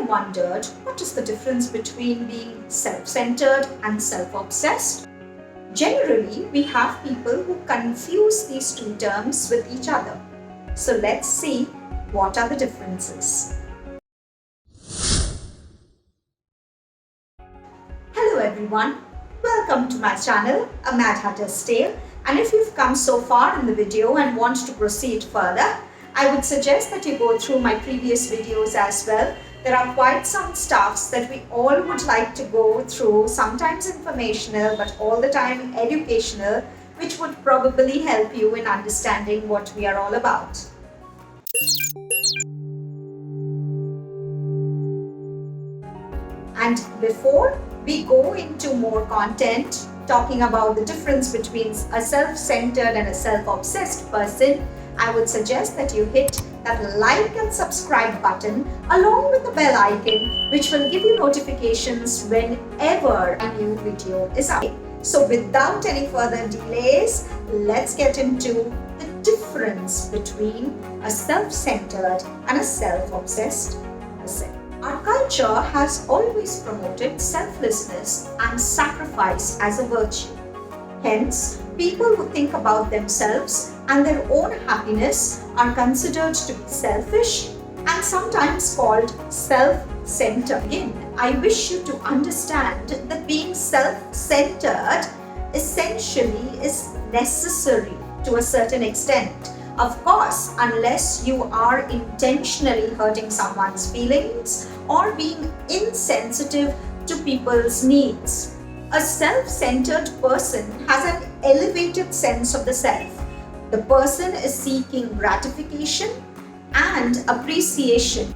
wondered what is the difference between being self-centered and self-obsessed? Generally, we have people who confuse these two terms with each other. So let's see what are the differences. Hello everyone, welcome to my channel, A Mad Hatter's Tale. And if you've come so far in the video and want to proceed further, I would suggest that you go through my previous videos as well. There are quite some stuffs that we all would like to go through, sometimes informational but all the time educational, which would probably help you in understanding what we are all about. And before we go into more content talking about the difference between a self-centered and a self-obsessed person, I would suggest that you hit that like and subscribe button along with the bell icon, which will give you notifications whenever a new video is up. So without any further delays, let's get into the difference between a self-centered and a self-obsessed person. Our culture has always promoted selflessness and sacrifice as a virtue. Hence, people who think about themselves and their own happiness are considered to be selfish and sometimes called self-centered. Again, I wish you to understand that being self-centered essentially is necessary to a certain extent. Of course, unless you are intentionally hurting someone's feelings or being insensitive to people's needs. A self-centered person has an elevated sense of the self. The person is seeking gratification and appreciation.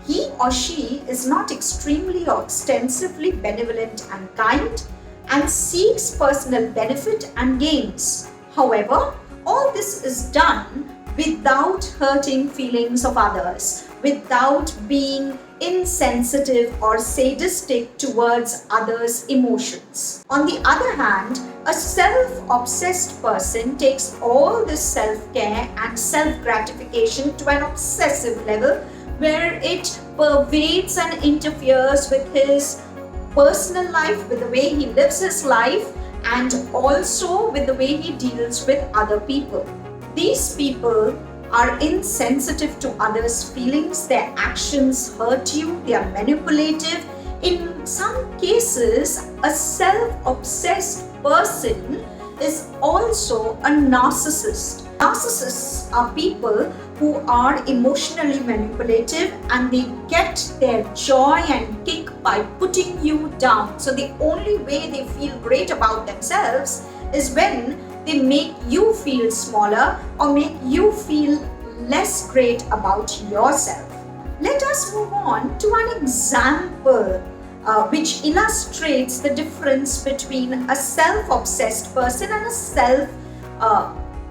He or she is not extremely or extensively benevolent and kind and seeks personal benefit and gains. However, all this is done without hurting feelings of others, without being insensitive or sadistic towards others' emotions. On the other hand, a self-obsessed person takes all this self-care and self-gratification to an obsessive level where it pervades and interferes with his personal life, with the way he lives his life, and also with the way he deals with other people. These people are insensitive to others' feelings, their actions hurt you, they are manipulative. In some cases, a self-obsessed person is also a narcissist. Narcissists are people who are emotionally manipulative and they get their joy and kick by putting you down. So the only way they feel great about themselves is when they make you feel smaller or make you feel less great about yourself. Let us move on to an example which illustrates the difference between a self-obsessed person and a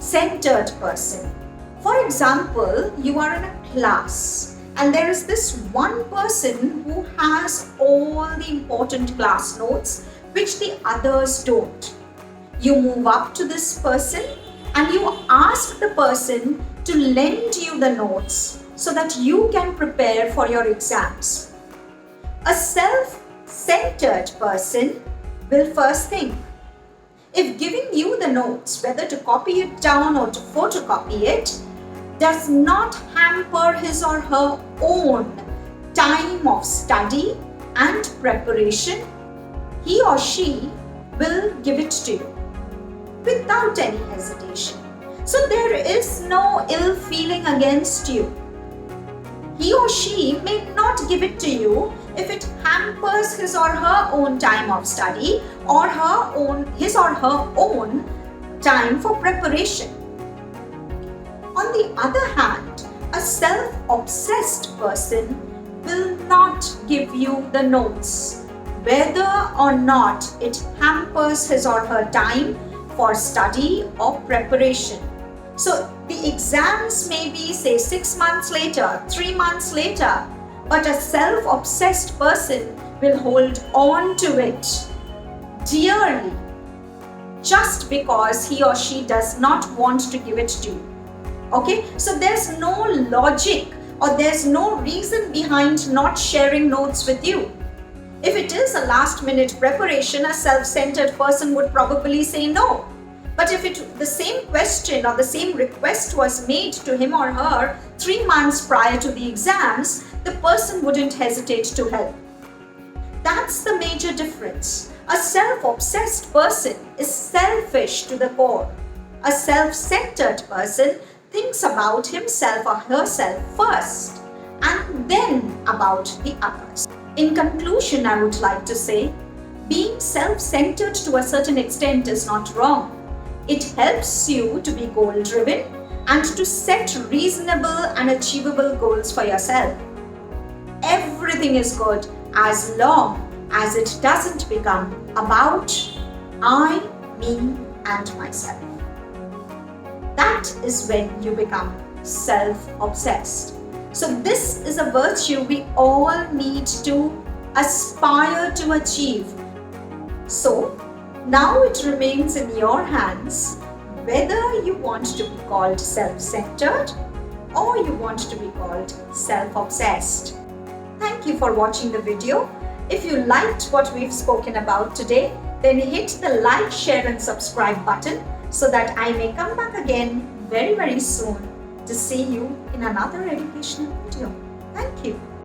self-centered person. For example, you are in a class and there is this one person who has all the important class notes which the others don't. You move up to this person and you ask the person to lend you the notes so that you can prepare for your exams. A self-centered person will first think, if giving you the notes, whether to copy it down or to photocopy it, does not hamper his or her own time of study and preparation, he or she will give it to you without any hesitation. So there is no ill feeling against you. He or she may not give it to you if it hampers his or her own time of study or his or her own time for preparation. On the other hand, a self-obsessed person will not give you the notes, whether or not it hampers his or her time for study or preparation. So the exams may be, say, 6 months later, 3 months later, but a self-obsessed person will hold on to it dearly just because he or she does not want to give it to you. Okay, so there's no logic or there's no reason behind not sharing notes with you. If it is a last-minute preparation, a self-centered person would probably say no. But if the same question or the same request was made to him or her 3 months prior to the exams, the person wouldn't hesitate to help. That's the major difference. A self-obsessed person is selfish to the core. A self-centered person thinks about himself or herself first and then about the others. In conclusion, I would like to say, being self-centered to a certain extent is not wrong. It helps you to be goal-driven and to set reasonable and achievable goals for yourself. Everything is good as long as it doesn't become about I, me, and myself. That is when you become self-obsessed. So this is a virtue we all need to aspire to achieve. So now it remains in your hands whether you want to be called self-centered or you want to be called self-obsessed. Thank you for watching the video. If you liked what we've spoken about today, then hit the like, share and subscribe button so that I may come back again very soon to see you in another educational video. Thank you.